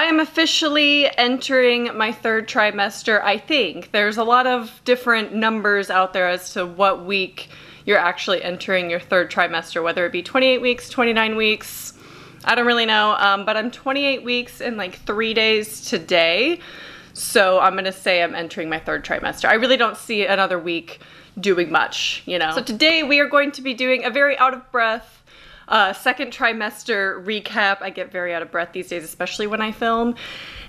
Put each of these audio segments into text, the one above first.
I am officially entering my third trimester, I think. There's a lot of different numbers out there as to what week you're actually entering your third trimester, whether it be 28 weeks, 29 weeks, I don't really know, but I'm 28 weeks and like 3 days today. So I'm gonna say I'm entering my third trimester. I really don't see another week doing much, you know? So today we are going to be doing a very out of breath second trimester recap. I get very out of breath these days, especially when I film.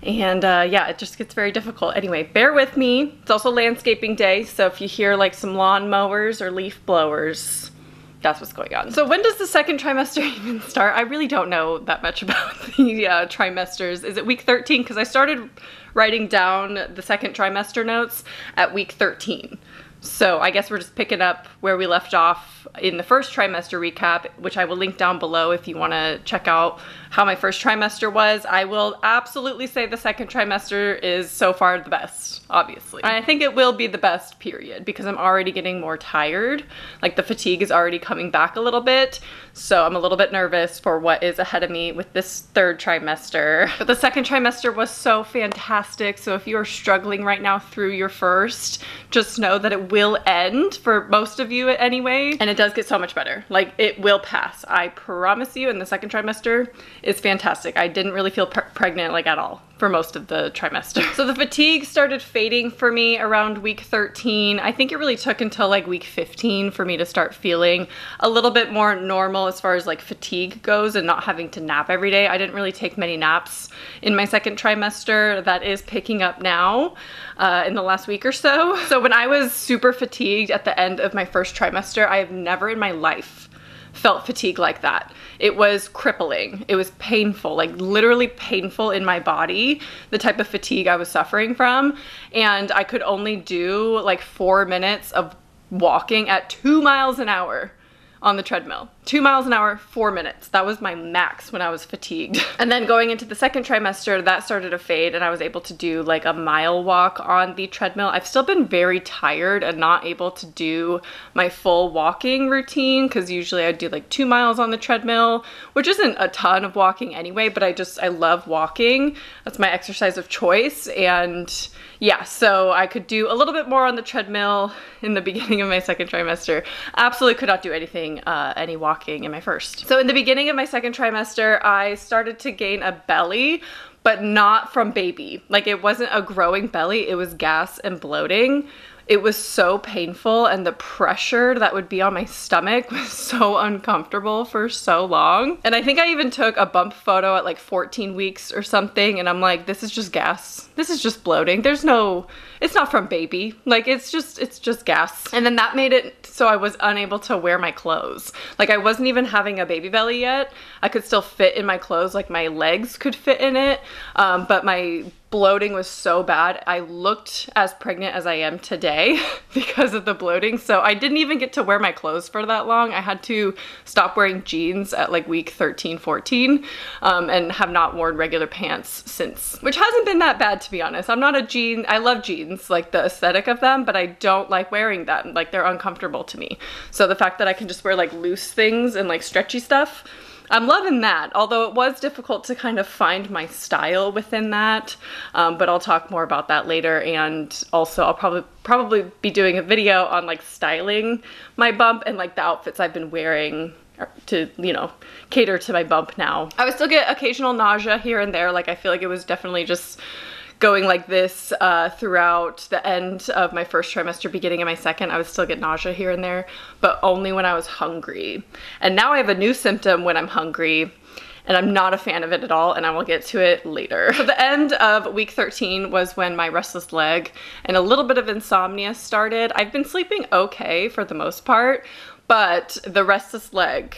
And yeah, it just gets very difficult. Anyway, bear with me. It's also landscaping day, so if you hear like some lawn mowers or leaf blowers, that's what's going on. So when does the second trimester even start? I really don't know that much about the trimesters. Is it week 13? Because I started writing down the second trimester notes at week 13. So I guess we're just picking up where we left off in the first trimester recap, which I will link down below if you want to check out how my first trimester was. I will absolutely say the second trimester is so far the best, obviously. And I think it will be the best, period, because I'm already getting more tired. Like the fatigue is already coming back a little bit. So I'm a little bit nervous for what is ahead of me with this third trimester. But the second trimester was so fantastic. So if you're struggling right now through your first, just know that it will end for most of you anyway. And it does get so much better. Like it will pass. I promise you. And the second trimester is fantastic. I didn't really feel pregnant like at all for most of the trimester. So the fatigue started fading for me around week 13. I think it really took until like week 15 for me to start feeling a little bit more normal as far as like fatigue goes and not having to nap every day. I didn't really take many naps in my second trimester. That is picking up now in the last week or so. So when I was super fatigued at the end of my first trimester, I have never in my life felt fatigue like that. It was crippling. It was painful, like literally painful in my body, the type of fatigue I was suffering from. And I could only do like 4 minutes of walking at 2 miles an hour on the treadmill. 2 miles an hour, 4 minutes. That was my max when I was fatigued. And then going into the second trimester, that started to fade and I was able to do like a mile walk on the treadmill. I've still been very tired and not able to do my full walking routine because usually I do like 2 miles on the treadmill, which isn't a ton of walking anyway, but I love walking. That's my exercise of choice. And yeah, so I could do a little bit more on the treadmill in the beginning of my second trimester. Absolutely could not do anything, any walking in my first. So in the beginning of my second trimester, I started to gain a belly, but not from baby. Like it wasn't a growing belly, it was gas and bloating. It was so painful and the pressure that would be on my stomach was so uncomfortable for so long. And I think I even took a bump photo at like 14 weeks or something and I'm like, this is just gas. This is just bloating. There's no, it's not from baby. Like it's just gas. And then that made it so I was unable to wear my clothes. Like I wasn't even having a baby belly yet. I could still fit in my clothes, like my legs could fit in it, but my bloating was so bad. I looked as pregnant as I am today because of the bloating. So I didn't even get to wear my clothes for that long. I had to stop wearing jeans at like week 13, 14, and have not worn regular pants since, which hasn't been that bad to be honest. I'm not a jean, I love jeans, like the aesthetic of them, but I don't like wearing them. Like they're uncomfortable to me. So the fact that I can just wear like loose things and like stretchy stuff, I'm loving that, although it was difficult to kind of find my style within that, but I'll talk more about that later. And also I'll probably be doing a video on like styling my bump and like the outfits I've been wearing to, you know, cater to my bump now. I would still get occasional nausea here and there. Like I feel like it was definitely just going like this throughout the end of my first trimester, beginning of my second. I would still get nausea here and there, but only when I was hungry. And now I have a new symptom when I'm hungry, and I'm not a fan of it at all, and I will get to it later. So the end of week 13 was when my restless leg and a little bit of insomnia started. I've been sleeping okay for the most part, but the restless leg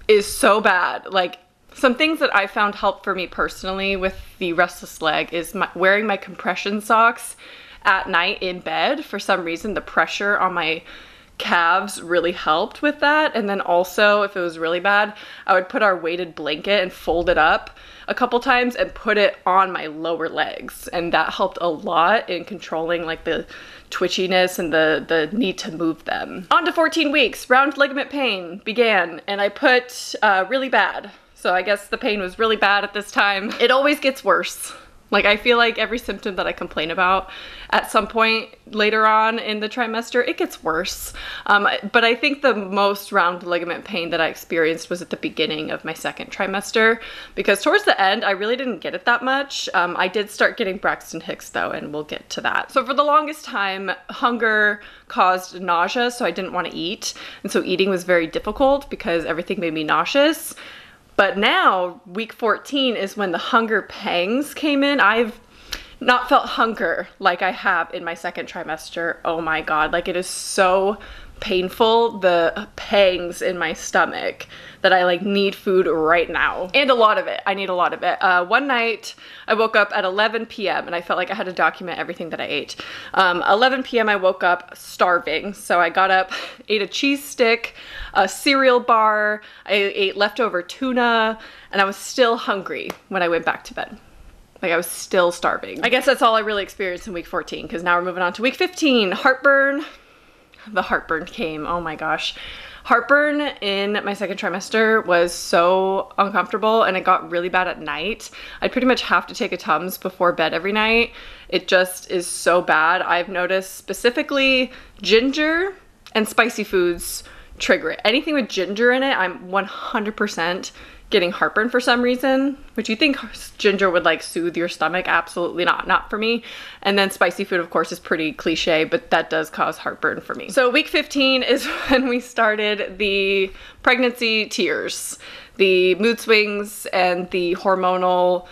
is so bad. Like, some things that I found help for me personally with the restless leg is wearing my compression socks at night in bed. For some reason, the pressure on my calves really helped with that. And then also, if it was really bad, I would put our weighted blanket and fold it up a couple times and put it on my lower legs. And that helped a lot in controlling like the twitchiness and the need to move them. On to 14 weeks, round ligament pain began, and I put really bad. So I guess the pain was really bad at this time. It always gets worse. Like, I feel like every symptom that I complain about at some point later on in the trimester, it gets worse. But I think the most round ligament pain that I experienced was at the beginning of my second trimester, because towards the end, I really didn't get it that much. I did start getting Braxton Hicks though, and we'll get to that. So for the longest time, hunger caused nausea, so I didn't want to eat. And so eating was very difficult because everything made me nauseous. But now, week 14 is when the hunger pangs came in. I've not felt hunger like I have in my second trimester. Oh my God, like it is so painful, the pangs in my stomach, that I like need food right now. And a lot of it, I need a lot of it. One night I woke up at 11 p.m. and I felt like I had to document everything that I ate. 11 p.m. I woke up starving. So I got up, ate a cheese stick, a cereal bar, I ate leftover tuna, and I was still hungry when I went back to bed. Like I was still starving. I guess that's all I really experienced in week 14, because now we're moving on to week 15, heartburn. The heartburn came, oh my gosh. Heartburn in my second trimester was so uncomfortable, and it got really bad at night. I'd pretty much have to take a Tums before bed every night. It just is so bad. I've noticed specifically ginger and spicy foods trigger it. Anything with ginger in it, I'm 100% getting heartburn for some reason, which you think ginger would like soothe your stomach. Absolutely not for me. And then spicy food, of course, is pretty cliche, but that does cause heartburn for me. So week 15 is when we started the pregnancy tears, the mood swings, and the hormonal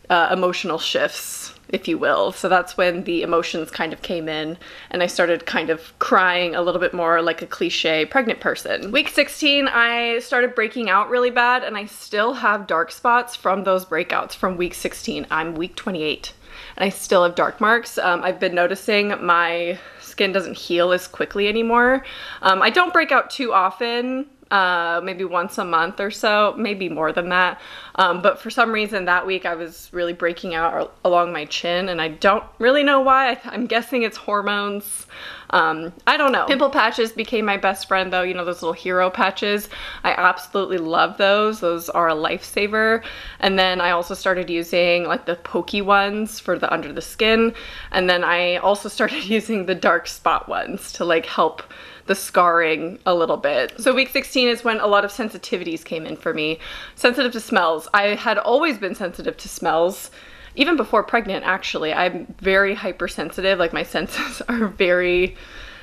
emotional shifts, if you will. So that's when the emotions kind of came in, and I started kind of crying a little bit more like a cliche pregnant person. Week 16, I started breaking out really bad, and I still have dark spots from those breakouts from week 16. I'm week 28, and I still have dark marks. I've been noticing my skin doesn't heal as quickly anymore. I don't break out too often. Maybe once a month or so, maybe more than that. But for some reason that week I was really breaking out along my chin, and I don't really know why. I'm guessing it's hormones. I don't know. Pimple patches became my best friend though, you know, those little hero patches. I absolutely love those. Those are a lifesaver. And then I also started using like the pokey ones for the under the skin. And then I also started using the dark spot ones to like help the scarring a little bit. So week 16 is when a lot of sensitivities came in for me. Sensitive to smells. I had always been sensitive to smells, even before pregnant actually. I'm very hypersensitive, like my senses are very,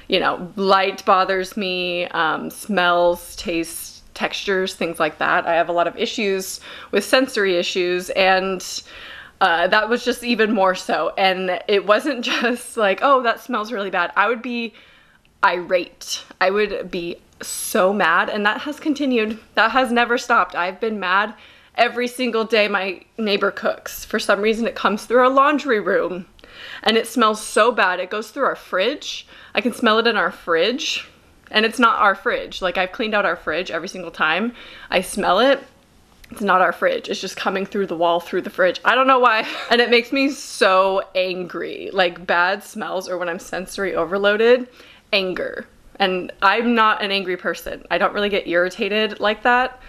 you know, light bothers me, smells, tastes, textures, things like that. I have a lot of issues with sensory issues, and that was just even more so. And it wasn't just like, oh, that smells really bad. I would be irate. I would be so mad, and that has continued. That has never stopped. I've been mad every single day my neighbor cooks. For some reason it comes through our laundry room, and it smells so bad. It goes through our fridge. I can smell it in our fridge, and it's not our fridge. Like, I've cleaned out our fridge every single time I smell it. It's not our fridge. It's just coming through the wall, through the fridge. I don't know why. And it makes me so angry. Like, bad smells, or when I'm sensory overloaded, anger. And I'm not an angry person. I don't really get irritated like that,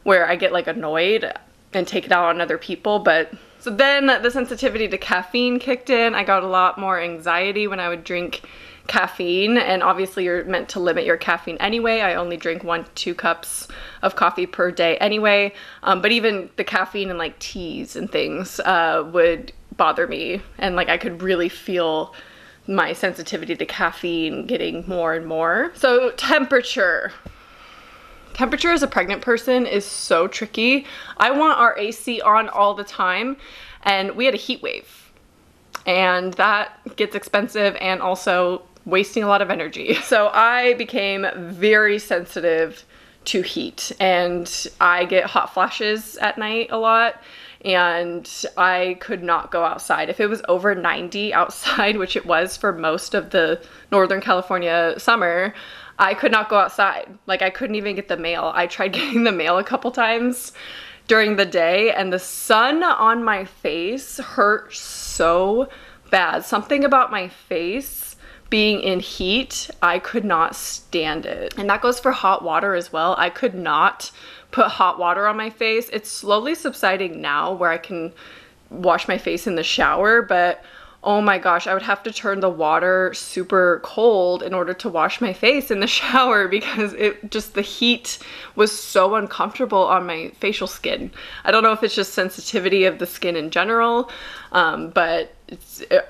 where I get like annoyed and take it out on other people. But so then the sensitivity to caffeine kicked in. I got a lot more anxiety when I would drink caffeine, and obviously you're meant to limit your caffeine anyway. I only drink 1-2 cups of coffee per day anyway. But even the caffeine in like teas and things would bother me, and like I could really feel my sensitivity to caffeine getting more and more. So temperature. Temperature as a pregnant person is so tricky. I want our AC on all the time, and we had a heat wave, and that gets expensive and also wasting a lot of energy. So I became very sensitive to heat, and I get hot flashes at night a lot, and I could not go outside. If it was over 90 outside, which it was for most of the Northern California summer, I could not go outside. Like, I couldn't even get the mail. I tried getting the mail a couple times during the day, and the sun on my face hurt so bad. Something about my face being in heat, I could not stand it. And that goes for hot water as well. I could not put hot water on my face. It's slowly subsiding now where I can wash my face in the shower, but oh my gosh, I would have to turn the water super cold in order to wash my face in the shower because the heat was so uncomfortable on my facial skin. I don't know if it's just sensitivity of the skin in general, but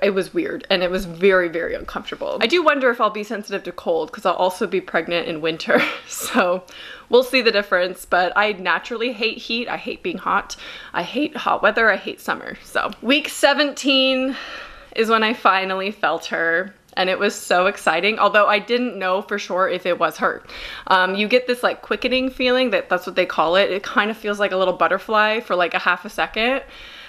it was weird and it was very, very uncomfortable. I do wonder if I'll be sensitive to cold because I'll also be pregnant in winter. So we'll see the difference, but I naturally hate heat. I hate being hot. I hate hot weather. I hate summer. So week 17 is when I finally felt her, and it was so exciting, although I didn't know for sure if it was her. You get this like quickening feeling, that's what they call it. It kind of feels like a little butterfly for like a half a second,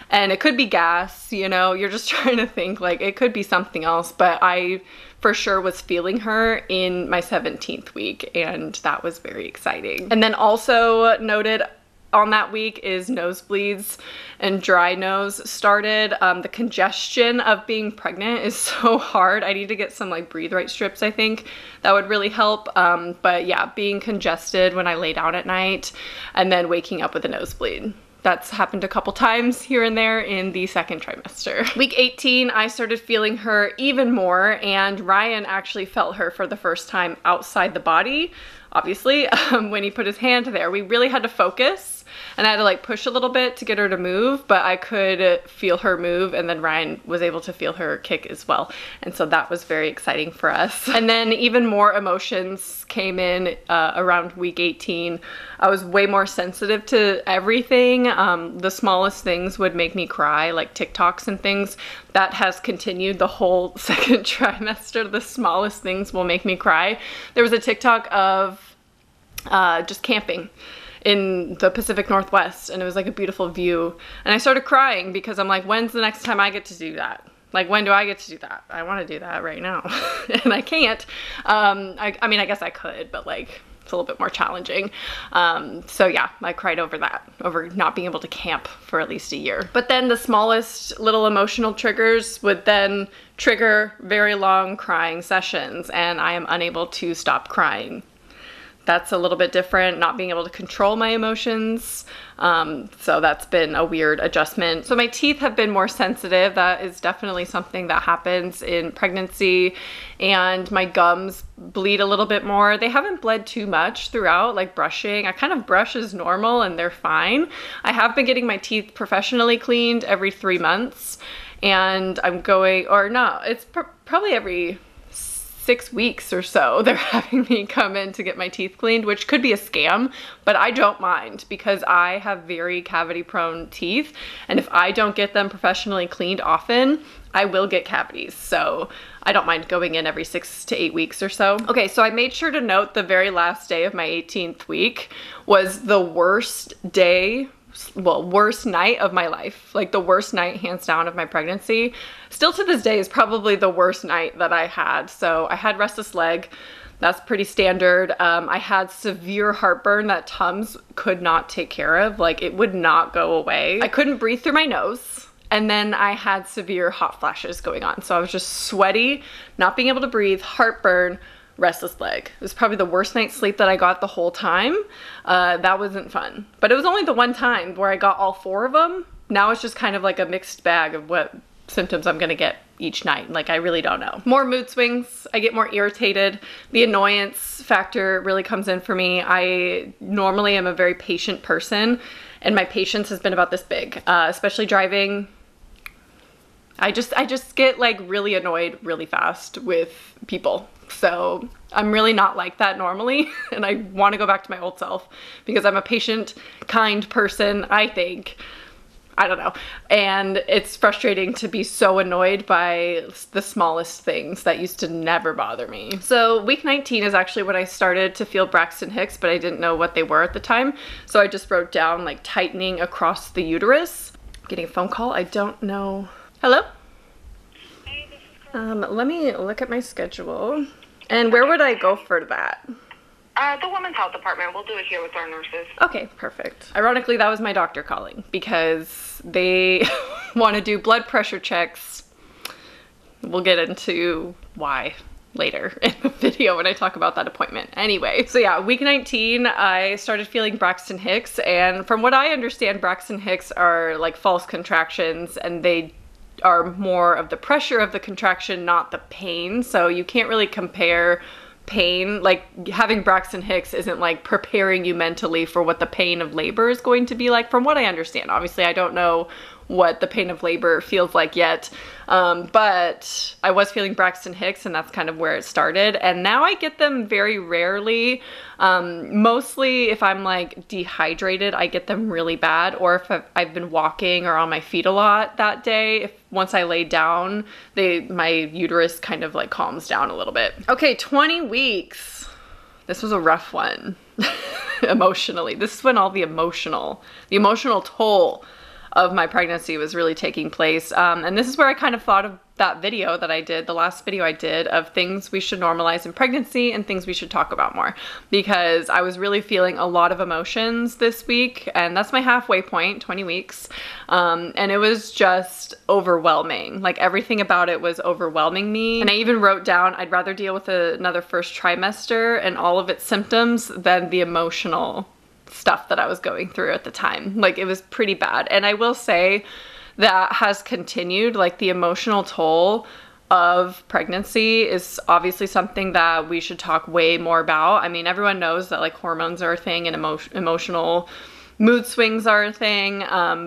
and it could be gas, you know, you're just trying to think like it could be something else, but I for sure was feeling her in my 17th week, and that was very exciting. And then also noted on that week is nosebleeds and dry nose started. The congestion of being pregnant is so hard. I need to get some like breathe right strips, I think. That would really help. But yeah, being congested when I lay down at night and then waking up with a nosebleed. That's happened a couple times here and there in the second trimester. Week 18, I started feeling her even more, and Ryan actually felt her for the first time outside the body, obviously, when he put his hand there. We really had to focus, and I had to like push a little bit to get her to move, but I could feel her move, and then Ryan was able to feel her kick as well. And so that was very exciting for us. And then even more emotions came in around week 18. I was way more sensitive to everything. The smallest things would make me cry, like TikToks and things. That has continued the whole second trimester. The smallest things will make me cry. There was a TikTok of just camping in the Pacific Northwest, and it was like a beautiful view, and I started crying because I'm like, when's the next time I get to do that? Like, when do I get to do that? I want to do that right now and I can't. I mean, I guess I could, but like it's a little bit more challenging. So yeah, I cried over that, over not being able to camp for at least a year. But then the smallest little emotional triggers would then trigger very long crying sessions, and I am unable to stop crying. That's a little bit different, not being able to control my emotions. So that's been a weird adjustment. So my teeth have been more sensitive. That is definitely something that happens in pregnancy. And my gums bleed a little bit more. They haven't bled too much throughout, like brushing. I kind of brush as normal and they're fine. I have been getting my teeth professionally cleaned every 3 months. And I'm going, or no, it's probably every 6 weeks or so, they're having me come in to get my teeth cleaned, which could be a scam, but I don't mind because I have very cavity prone teeth, and if I don't get them professionally cleaned often, I will get cavities. So I don't mind going in every 6 to 8 weeks or so. Okay, so I made sure to note the very last day of my 18th week was the worst day, well, worst night of my life. Like the worst night hands down of my pregnancy. Still to this day is probably the worst night that I had. So I had restless leg. That's pretty standard. I had severe heartburn that Tums could not take care of. Like it would not go away. I couldn't breathe through my nose. And then I had severe hot flashes going on. So I was just sweaty, not being able to breathe, heartburn, restless leg. It was probably the worst night's sleep that I got the whole time. That wasn't fun. But it was only the one time where I got all 4 of them. Now it's just kind of like a mixed bag of what symptoms I'm gonna get each night. Like I really don't know. More mood swings. I get more irritated. The annoyance factor really comes in for me. I normally am a very patient person, and my patience has been about this big, especially driving. I just get like really annoyed really fast with people. So I'm really not like that normally, and I want to go back to my old self because I'm a patient, kind person, I think. I don't know. And it's frustrating to be so annoyed by the smallest things that used to never bother me. So week 19 is actually when I started to feel Braxton Hicks, but I didn't know what they were at the time. So I just wrote down like tightening across the uterus. I'm getting a phone call. I don't know. Hello? Hey, this is Carla. Let me look at my schedule. And where would I go for that? The women's health department. We'll do it here with our nurses. Okay, perfect. Ironically, that was my doctor calling because they want to do blood pressure checks. We'll get into why later in the video when I talk about that appointment. Anyway, so yeah, week 19, I started feeling Braxton Hicks, and from what I understand, Braxton Hicks are like false contractions, and they are more of the pressure of the contraction, not the pain. So you can't really compare pain. Like having Braxton Hicks isn't like preparing you mentally for what the pain of labor is going to be like, from what I understand. Obviously, I don't know what the pain of labor feels like yet, but I was feeling Braxton Hicks, and that's kind of where it started. And now I get them very rarely. Mostly if I'm like dehydrated, I get them really bad, or if I've been walking or on my feet a lot that day. Once I lay down, my uterus kind of like calms down a little bit. Okay, 20 weeks. This was a rough one emotionally. This is when all the emotional toll of my pregnancy was really taking place. And this is where I kind of thought of that video that I did, the last video I did, of things we should normalize in pregnancy and things we should talk about more, because I was really feeling a lot of emotions this week, and that's my halfway point, 20 weeks. And it was just overwhelming. Like everything about it was overwhelming me. And I even wrote down, I'd rather deal with another first trimester and all of its symptoms than the emotional stuff that I was going through at the time. Like it was pretty bad. And I will say that has continued. Like the emotional toll of pregnancy is obviously something that we should talk way more about. I mean, everyone knows that like hormones are a thing and emotional mood swings are a thing,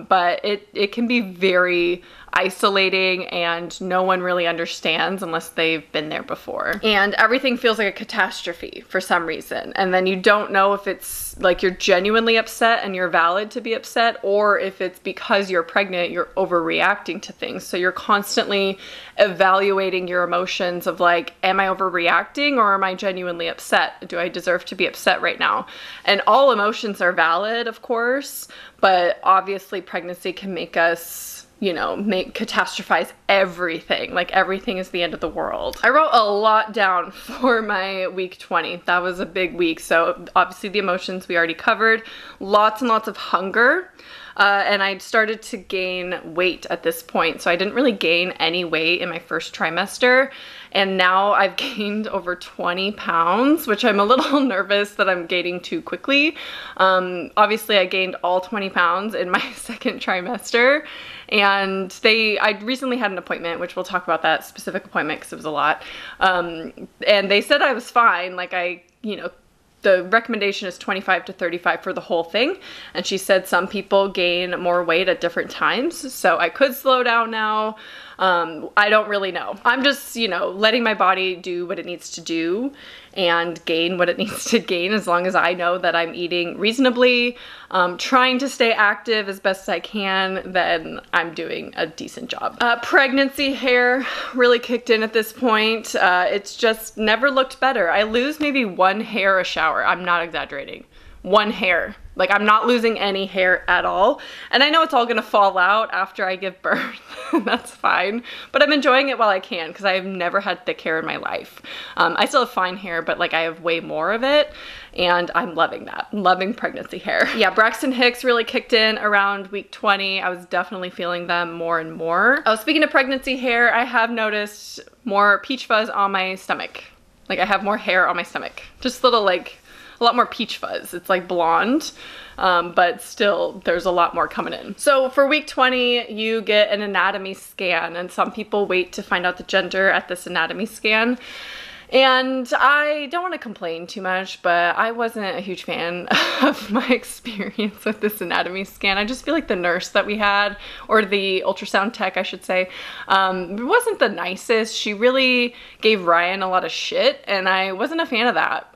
but it can be very isolating, and no one really understands unless they've been there before. And everything feels like a catastrophe for some reason. And then you don't know if it's like you're genuinely upset and you're valid to be upset, or if it's because you're pregnant, you're overreacting to things. So you're constantly evaluating your emotions of like, am I overreacting or am I genuinely upset? Do I deserve to be upset right now? And all emotions are valid, of course, but obviously pregnancy can make us, you know, catastrophize everything. Like everything is the end of the world. I wrote a lot down for my week 20. That was a big week. So obviously the emotions we already covered, lots and lots of hunger. And I started to gain weight at this point. So I didn't really gain any weight in my first trimester. And now I've gained over 20 pounds, which I'm a little nervous that I'm gaining too quickly. Obviously I gained all 20 pounds in my second trimester. And I recently had an appointment, which we'll talk about that specific appointment because it was a lot. And they said I was fine. Like the recommendation is 25 to 35 for the whole thing. And she said some people gain more weight at different times. So I could slow down now. I don't really know. I'm just, letting my body do what it needs to do and gain what it needs to gain, as long as I know that I'm eating reasonably, trying to stay active as best as I can, then I'm doing a decent job. Pregnancy hair really kicked in at this point. It's just never looked better. I lose maybe one hair a shower. I'm not exaggerating. One hair. Like I'm not losing any hair at all. And I know it's all gonna fall out after I give birth. That's fine. But I'm enjoying it while I can, because I've never had thick hair in my life. I still have fine hair, but like I have way more of it. And I'm loving that. I'm loving pregnancy hair. Yeah, Braxton Hicks really kicked in around week 20. I was definitely feeling them more and more. Oh, speaking of pregnancy hair, I have noticed more peach fuzz on my stomach. Like I have more hair on my stomach. Just little a lot more peach fuzz. It's like blonde, but still there's a lot more coming in. So for week 20, you get an anatomy scan, and some people wait to find out the gender at this anatomy scan. And I don't want to complain too much, but I wasn't a huge fan of my experience with this anatomy scan. I just feel like the nurse that we had, or the ultrasound tech, I should say, wasn't the nicest. She really gave Ryan a lot of shit, and I wasn't a fan of that.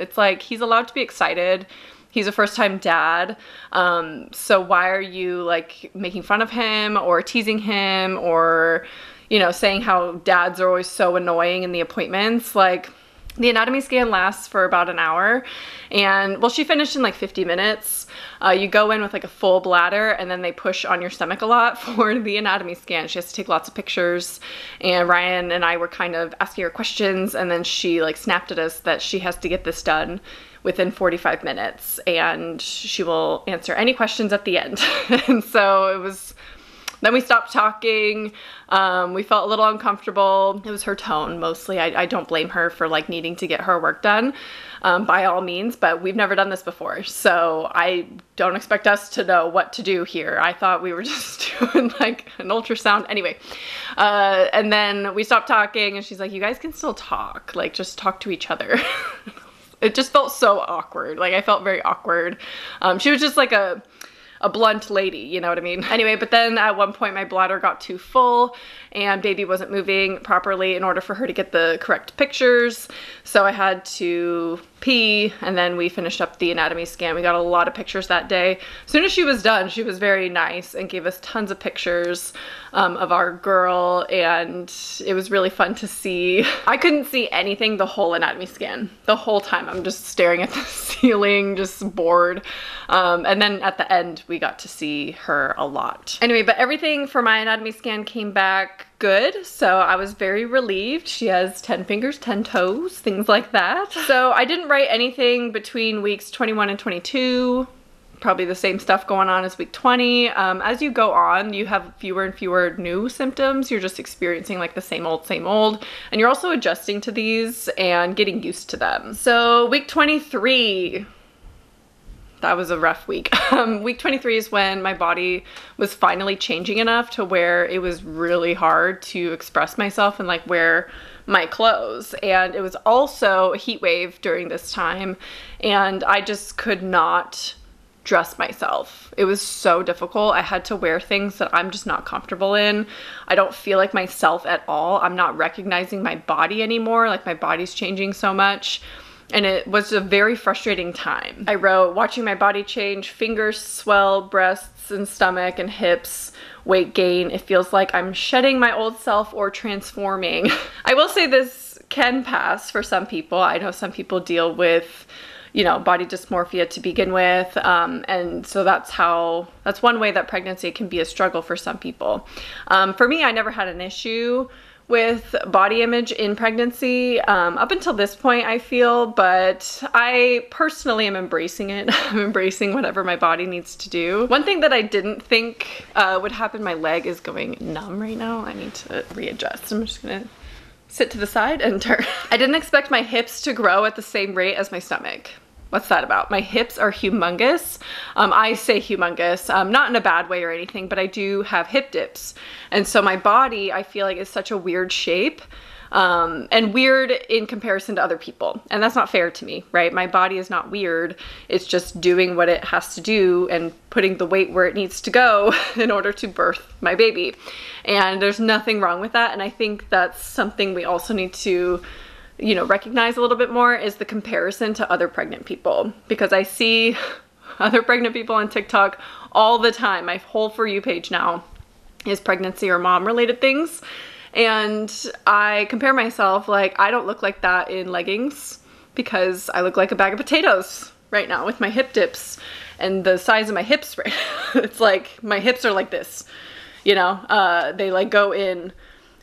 It's like, he's allowed to be excited. He's a first-time dad, so why are you like making fun of him or teasing him or saying how dads are always so annoying in the appointments? Like, the anatomy scan lasts for about an hour, and well, she finished in like 50 minutes. You go in with like a full bladder, and then they push on your stomach a lot for the anatomy scan. She has to take lots of pictures, and Ryan and I were kind of asking her questions, and then she like snapped at us that she has to get this done within 45 minutes, and she will answer any questions at the end. And so it was Then we stopped talking. We felt a little uncomfortable. It was her tone mostly. I don't blame her for like needing to get her work done by all means, but we've never done this before. So I don't expect us to know what to do here. I thought we were just doing like an ultrasound. Anyway, and then we stopped talking and she's like, you guys can still talk, like just talk to each other. It just felt so awkward. Like I felt very awkward. She was just like a blunt lady, you know what I mean? Anyway, but then at one point my bladder got too full and baby wasn't moving properly in order for her to get the correct pictures. So I had to pee, and then we finished up the anatomy scan. We got a lot of pictures that day. As soon as she was done, she was very nice and gave us tons of pictures of our girl, and it was really fun to see. I couldn't see anything the whole anatomy scan. The whole time I'm just staring at the ceiling, just bored. And then at the end, we got to see her a lot. Anyway, but everything for my anatomy scan came back good, so I was very relieved. She has 10 fingers, 10 toes, things like that. So I didn't write anything between weeks 21 and 22. Probably the same stuff going on as week 20. As you go on, you have fewer and fewer new symptoms. You're just experiencing like the same old, and you're also adjusting to these and getting used to them. So week 23, that was a rough week. Week 23 is when my body was finally changing enough to where it was really hard to express myself and like wear my clothes. And it was also a heat wave during this time, and I just could not dress myself. It was so difficult. I had to wear things that I'm just not comfortable in. I don't feel like myself at all. I'm not recognizing my body anymore. Like my body's changing so much. And it was a very frustrating time. I wrote, watching my body change, fingers swell, breasts and stomach and hips, weight gain. It feels like I'm shedding my old self or transforming. I will say this can pass for some people. I know some people deal with, you know, body dysmorphia to begin with. And so that's one way that pregnancy can be a struggle for some people. For me, I never had an issue with body image in pregnancy up until this point, I feel, but I personally am embracing it. I'm embracing whatever my body needs to do. One thing that I didn't think would happen, my leg is going numb right now. I need to readjust. I'm just gonna sit to the side and turn. I didn't expect my hips to grow at the same rate as my stomach. What's that about? My hips are humongous. I say humongous, not in a bad way or anything, but I do have hip dips. And so my body, I feel like, is such a weird shape, and weird in comparison to other people. And that's not fair to me, right? My body is not weird. It's just doing what it has to do and putting the weight where it needs to go in order to birth my baby. And there's nothing wrong with that. And I think that's something we also need to, you know, recognize a little bit more, is the comparison to other pregnant people, because I see other pregnant people on TikTok all the time. My whole For You page now is pregnancy or mom related things. And I compare myself, like, I don't look like that in leggings because I look like a bag of potatoes right now with my hip dips and the size of my hips. Right, it's like my hips are like this, you know, they like go in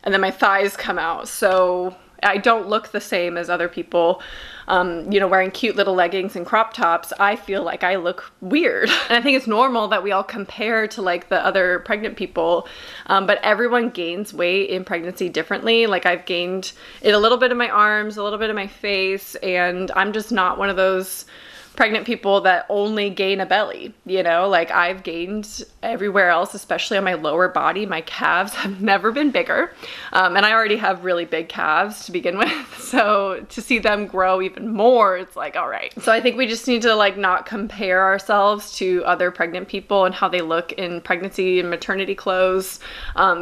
and then my thighs come out. So I don't look the same as other people, you know, wearing cute little leggings and crop tops. I feel like I look weird. And I think it's normal that we all compare to like the other pregnant people, but everyone gains weight in pregnancy differently. Like I've gained it a little bit in my arms, a little bit in my face, and I'm just not one of those pregnant people that only gain a belly, you know, like I've gained everywhere else, especially on my lower body. My calves have never been bigger. And I already have really big calves to begin with. So to see them grow even more, it's like, all right. So I think we just need to like not compare ourselves to other pregnant people and how they look in pregnancy and maternity clothes,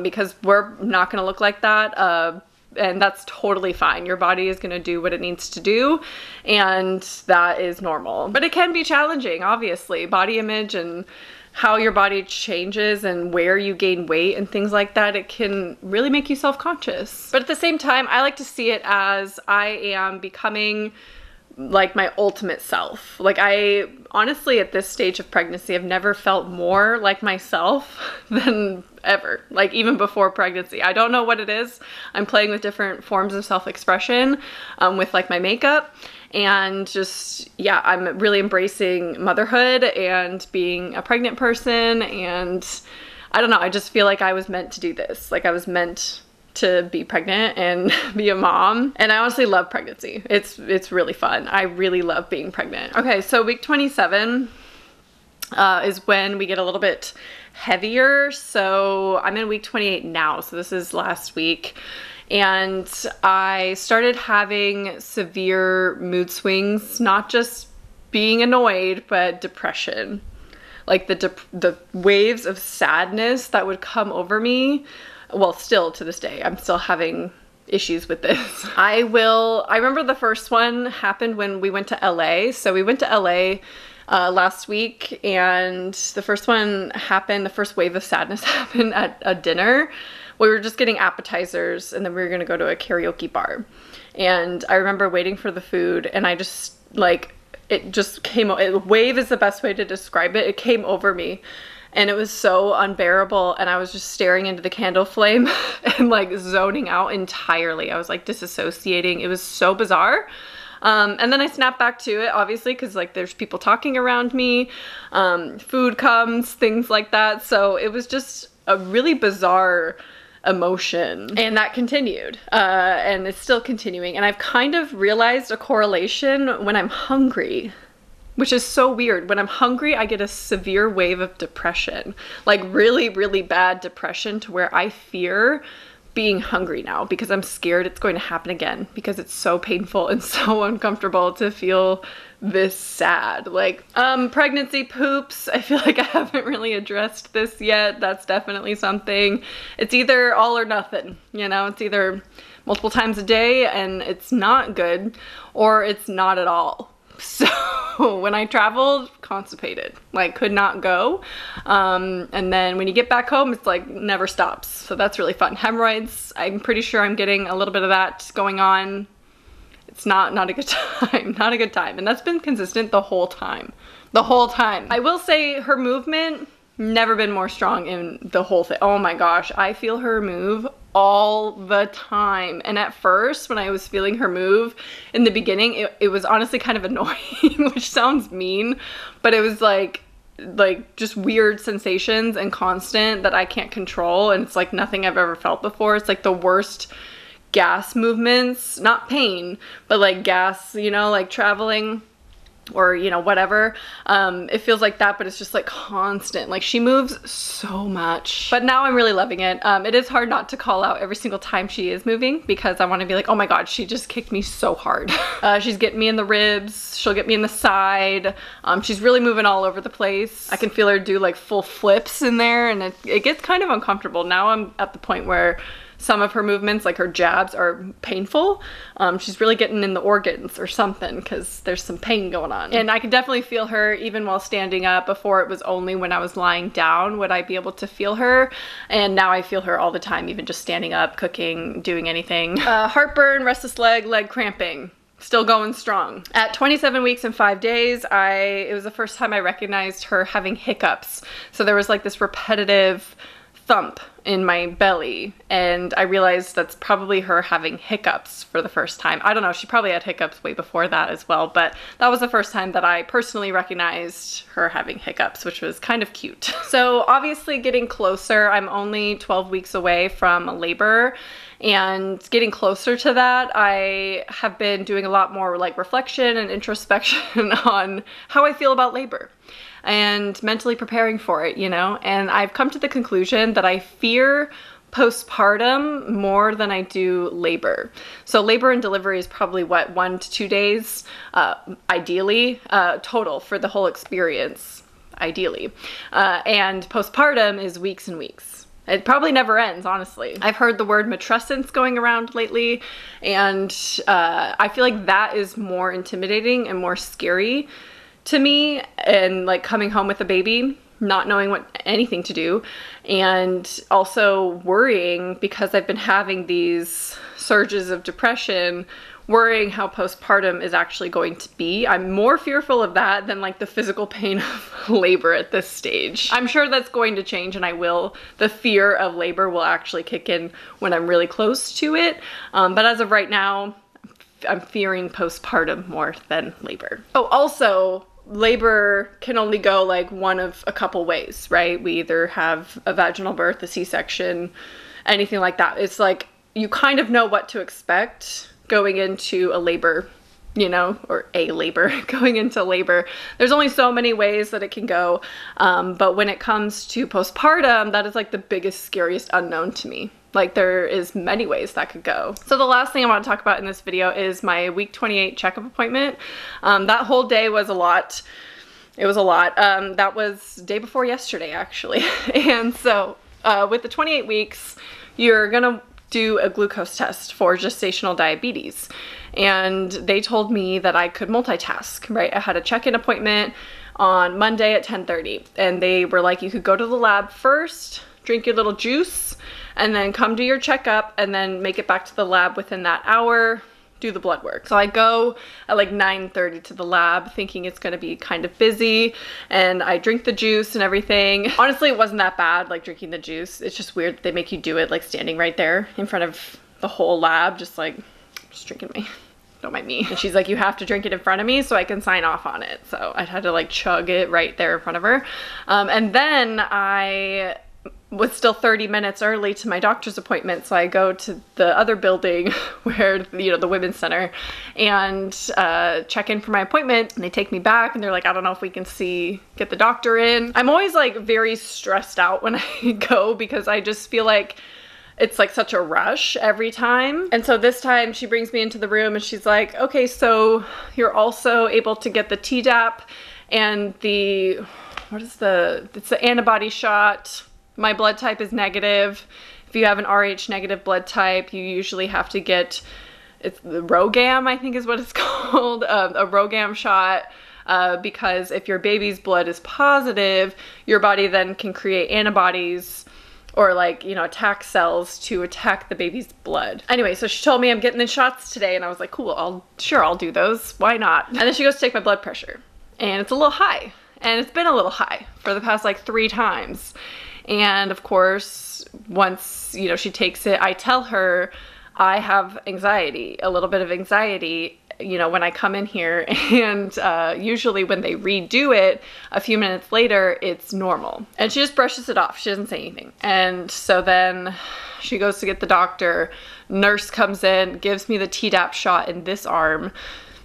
because we're not going to look like that. And that's totally fine. Your body is going to do what it needs to do, and that is normal. But it can be challenging, obviously. Body image and how your body changes and where you gain weight and things like that, it can really make you self-conscious. But at the same time, I like to see it as I am becoming like my ultimate self. Like I honestly, at this stage of pregnancy, I've never felt more like myself than ever, like even before pregnancy. I don't know what it is. I'm playing with different forms of self-expression with like my makeup, and just, yeah, I'm really embracing motherhood and being a pregnant person, and I don't know, I just feel like I was meant to do this. Like I was meant to be pregnant and be a mom. And I honestly love pregnancy. It's really fun. I really love being pregnant. Okay, so week 27 is when we get a little bit heavier. So I'm in week 28 now. So this is last week. And I started having severe mood swings, not just being annoyed, but depression. Like the waves of sadness that would come over me. Well, still to this day, I'm still having issues with this. I remember the first one happened when we went to LA. So we went to LA last week, and the first one happened, the first wave of sadness happened at a dinner. We were just getting appetizers, and then we were gonna go to a karaoke bar. And I remember waiting for the food, and I just, like, it just came, wave is the best way to describe it. It came over me. And it was so unbearable, and I was just staring into the candle flame and like zoning out entirely. I was like disassociating. It was so bizarre. And then I snapped back to it, obviously, because like there's people talking around me, food comes, things like that. So it was just a really bizarre emotion, and that continued, and it's still continuing. And I've kind of realized a correlation when I'm hungry, which is so weird. When I'm hungry, I get a severe wave of depression, like really, really bad depression, to where I fear being hungry now because I'm scared it's going to happen again, because it's so painful and so uncomfortable to feel this sad. Like, pregnancy poops. I feel like I haven't really addressed this yet. That's definitely something. It's either all or nothing, you know? It's either multiple times a day and it's not good, or it's not at all. So when I traveled, constipated, like could not go. And then when you get back home, it's like never stops. So that's really fun. Hemorrhoids, I'm pretty sure I'm getting a little bit of that going on. It's not a good time, not a good time. And that's been consistent the whole time, I will say her movement, never been more strong in the whole thing. Oh my gosh, I feel her move all the time. And at first, when I was feeling her move in the beginning, it was honestly kind of annoying, which sounds mean, but it was like just weird sensations and constant that I can't control. And it's like nothing I've ever felt before. It's like the worst gas movements, not pain, but like gas, you know, like traveling or, you know, whatever. It feels like that, but it's just like constant. Like she moves so much. But now I'm really loving it. It is hard not to call out every single time she is moving, because I want to be like, oh my god, she just kicked me so hard. She's getting me in the ribs, she'll get me in the side. She's really moving all over the place. I can feel her do like full flips in there, and it gets kind of uncomfortable. Now I'm at the point where some of her movements, like her jabs, are painful. She's really getting in the organs or something, because there's some pain going on. And I can definitely feel her even while standing up. Before, it was only when I was lying down would I be able to feel her. And now I feel her all the time, even just standing up, cooking, doing anything. Heartburn, restless leg cramping. Still going strong. At 27 weeks and 5 days, it was the first time I recognized her having hiccups. So there was like this repetitive thump in my belly, and I realized that's probably her having hiccups for the first time. I don't know, she probably had hiccups way before that as well, but that was the first time that I personally recognized her having hiccups, which was kind of cute. So obviously getting closer, I'm only 12 weeks away from labor, and getting closer to that, I have been doing a lot more like reflection and introspection on how I feel about labor and mentally preparing for it, you know? And I've come to the conclusion that I fear postpartum more than I do labor. So labor and delivery is probably what, 1 to 2 days, ideally, total for the whole experience, ideally. And postpartum is weeks and weeks. It probably never ends, honestly. I've heard the word matrescence going around lately, and I feel like that is more intimidating and more scary to me, and like coming home with a baby, not knowing anything to do, and also worrying, because I've been having these surges of depression, worrying how postpartum is actually going to be. I'm more fearful of that than like the physical pain of labor at this stage. I'm sure that's going to change, and the fear of labor will actually kick in when I'm really close to it. But as of right now, I'm fearing postpartum more than labor. Oh, also, labor can only go like one of a couple ways, right? We either have a vaginal birth, a C-section, anything like that. It's like you kind of know what to expect going into a labor, you know, or a labor, going into labor. There's only so many ways that it can go. But when it comes to postpartum, that is like the biggest, scariest unknown to me. Like there is many ways that could go. So the last thing I want to talk about in this video is my week 28 checkup appointment. That whole day was a lot. It was a lot. That was day before yesterday, actually. And so with the 28 weeks, you're gonna do a glucose test for gestational diabetes. And they told me that I could multitask, right? I had a check-in appointment on Monday at 10:30. And they were like, you could go to the lab first, drink your little juice, and then come do your checkup, and then make it back to the lab within that hour, do the blood work. So I go at like 9:30 to the lab thinking it's gonna be kind of busy, and I drink the juice and everything. Honestly, it wasn't that bad, like drinking the juice. It's just weird that they make you do it like standing right there in front of the whole lab, just drinking me. Don't mind me. And she's like, you have to drink it in front of me so I can sign off on it. So I had to like chug it right there in front of her. And then I was still 30 minutes early to my doctor's appointment, so I go to the other building where, you know, the women's center, and check in for my appointment, and they take me back and they're like, I don't know if we can get the doctor in. I'm always like very stressed out when I go because I just feel like it's like such a rush every time. And so this time she brings me into the room and she's like, okay, so you're also able to get the Tdap and it's the antibody shot. My blood type is negative. If you have an Rh negative blood type, you usually have to get, it's the RhoGAM, I think is what it's called, a RhoGAM shot, because if your baby's blood is positive, your body then can create antibodies or like, you know, attack cells to attack the baby's blood. Anyway, so she told me I'm getting the shots today, and I was like, cool, I'll do those. Why not? And then she goes to take my blood pressure, and it's a little high, and it's been a little high for the past like 3 times. And of course, once, you know, she takes it, I tell her I have anxiety, a little bit of anxiety, you know, when I come in here, and usually when they redo it a few minutes later, it's normal. And she just brushes it off. She doesn't say anything. And so then she goes to get the doctor. Nurse comes in, gives me the Tdap shot in this arm.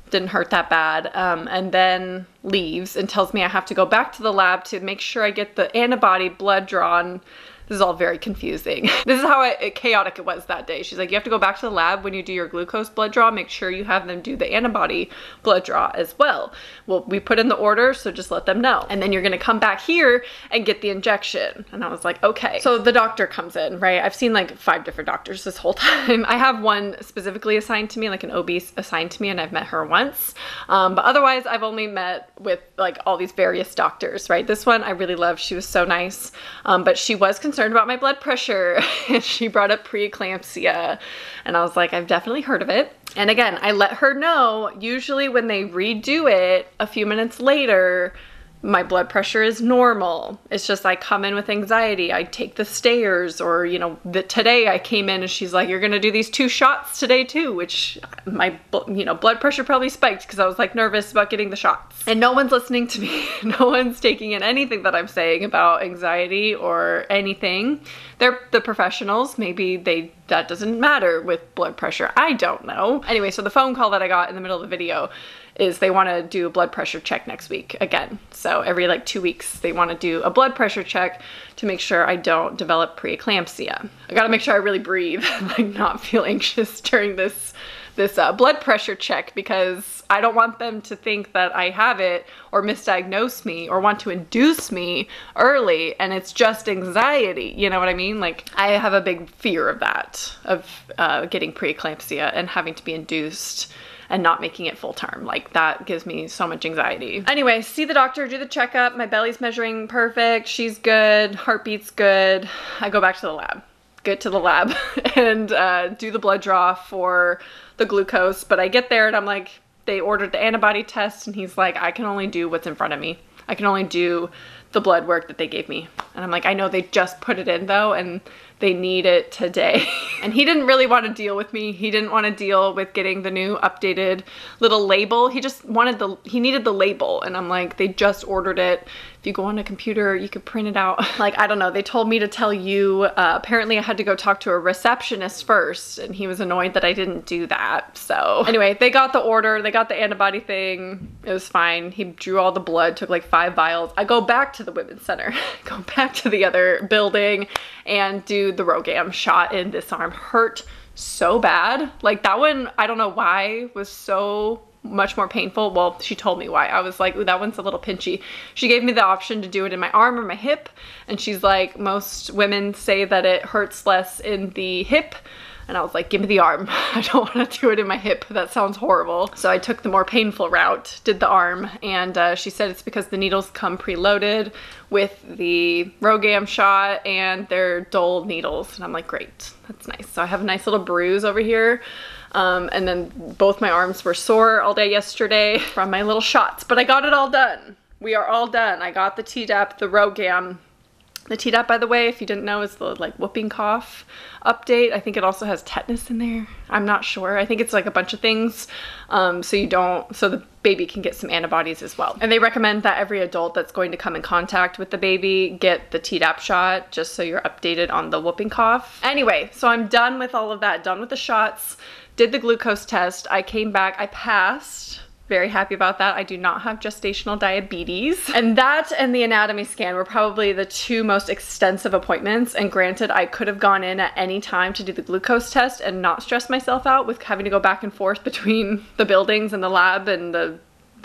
Didn't hurt that bad, and then leaves and tells me I have to go back to the lab to make sure I get the antibody blood drawn. This is all very confusing. This is how chaotic it was that day. She's like, you have to go back to the lab when you do your glucose blood draw, make sure you have them do the antibody blood draw as well. Well, we put in the order, so just let them know. And then you're gonna come back here and get the injection. And I was like, okay. So the doctor comes in, right? I've seen like 5 different doctors this whole time. I have one specifically assigned to me, like an OB assigned to me, and I've met her once. But otherwise, I've only met with like all these various doctors, right? This one I really loved. She was so nice, but she was concerned about my blood pressure. And she brought up preeclampsia, and I was like, I've definitely heard of it. And again, I let her know, usually when they redo it a few minutes later, my blood pressure is normal. It's just I come in with anxiety. I take the stairs, or, you know, today I came in and she's like, you're gonna do these 2 shots today too, which my, you know, blood pressure probably spiked because I was like nervous about getting the shots. And no one's listening to me. No one's taking in anything that I'm saying about anxiety or anything. They're the professionals. Maybe that doesn't matter with blood pressure. I don't know. Anyway, so the phone call that I got in the middle of the video is they want to do a blood pressure check next week again. So every like 2 weeks, they want to do a blood pressure check to make sure I don't develop preeclampsia. I got to make sure I really breathe, like not feel anxious during this blood pressure check, because I don't want them to think that I have it or misdiagnose me or want to induce me early and it's just anxiety. You know what I mean? Like, I have a big fear of that, of getting preeclampsia and having to be induced and not making it full term. Like, that gives me so much anxiety. Anyway, see the doctor, do the checkup. My belly's measuring perfect. She's good. Heartbeat's good. I go back to the lab. Get to the lab and do the blood draw for the glucose. But I get there and I'm like, they ordered the antibody test, and he's like, I can only do what's in front of me. I can only do the blood work that they gave me. And I'm like, I know they just put it in though, and they need it today. And he didn't really want to deal with me. He didn't want to deal with getting the new updated little label. He just wanted he needed the label. And I'm like, they just ordered it. If you go on a computer, you could print it out. Like, I don't know. They told me to tell you, apparently I had to go talk to a receptionist first, and he was annoyed that I didn't do that. So anyway, they got the order, they got the antibody thing. It was fine. He drew all the blood, took like 5 vials. I go back to the women's center, go back to the other building and do the RhoGAM shot in this arm. Hurt so bad. Like that one, I don't know why, was so much more painful. Well, she told me why. I was like, ooh, that one's a little pinchy. She gave me the option to do it in my arm or my hip, and she's like, most women say that it hurts less in the hip. And I was like, give me the arm. I don't want to do it in my hip. That sounds horrible. So I took the more painful route, did the arm, and she said it's because the needles come preloaded with the RhoGAM shot and they're dull needles. And I'm like, great, that's nice. So I have a nice little bruise over here. And then both my arms were sore all day yesterday from my little shots, but I got it all done. We are all done. I got the Tdap, the RhoGAM. The Tdap, by the way, if you didn't know, is the like whooping cough update. I think it also has tetanus in there. I'm not sure. I think it's like a bunch of things. So the baby can get some antibodies as well. And they recommend that every adult that's going to come in contact with the baby get the Tdap shot, just so you're updated on the whooping cough. Anyway, so I'm done with all of that, done with the shots, did the glucose test. I came back, I passed. Very happy about that. I do not have gestational diabetes. And that and the anatomy scan were probably the 2 most extensive appointments. And granted, I could have gone in at any time to do the glucose test and not stress myself out with having to go back and forth between the buildings and the lab and the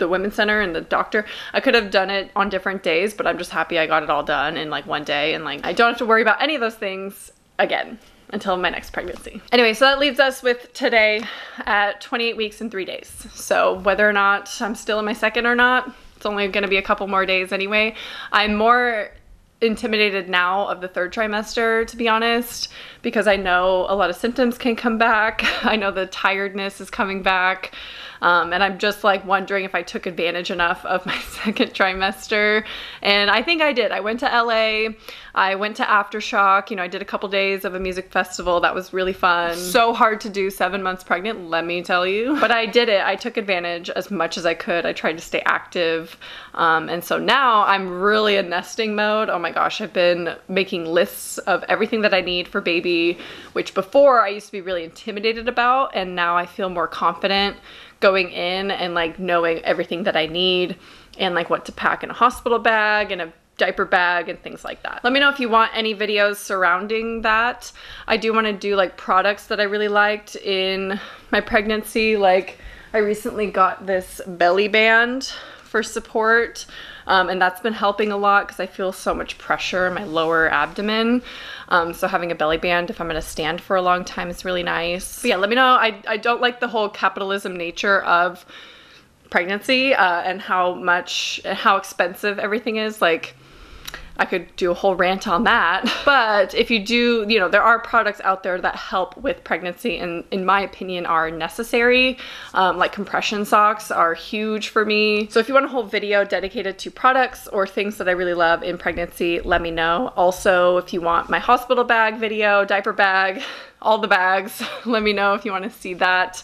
women's center and the doctor. I could have done it on different days, but I'm just happy I got it all done in like one day, and like I don't have to worry about any of those things again until my next pregnancy. Anyway, so that leaves us with today at 28 weeks and 3 days. So whether or not I'm still in my second or not, it's only gonna be a couple more days anyway. I'm more intimidated now of the 3rd trimester, to be honest, because I know a lot of symptoms can come back. I know the tiredness is coming back. And I'm just like wondering if I took advantage enough of my 2nd trimester. And I think I did. I went to LA, I went to Aftershock, you know, I did a couple days of a music festival. That was really fun. So hard to do 7 months pregnant, let me tell you. But I did it. I took advantage as much as I could. I tried to stay active. And so now I'm really in nesting mode. Oh my gosh, I've been making lists of everything that I need for baby, which before I used to be really intimidated about, and now I feel more confident going in and like knowing everything that I need and like what to pack in a hospital bag and a diaper bag and things like that. Let me know if you want any videos surrounding that. I do want to do like products that I really liked in my pregnancy. Like I recently got this belly band for support. And that's been helping a lot because I feel so much pressure in my lower abdomen. So having a belly band, if I'm gonna stand for a long time, is really nice. But yeah, let me know. I don't like the whole capitalism nature of pregnancy and how expensive everything is. Like, I could do a whole rant on that. But if you do, you know, there are products out there that help with pregnancy and in my opinion are necessary. Like compression socks are huge for me. So if you want a whole video dedicated to products or things that I really love in pregnancy, let me know. Also, if you want my hospital bag video, diaper bag, all the bags, let me know if you want to see that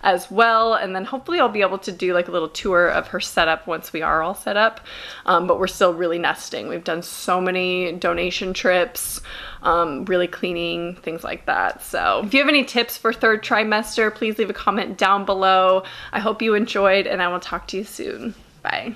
as well. And then hopefully I'll be able to do like a little tour of her setup once we are all set up. But we're still really nesting. We've done so many donation trips, really cleaning, things like that. So if you have any tips for 3rd trimester, please leave a comment down below. I hope you enjoyed, and I will talk to you soon. Bye.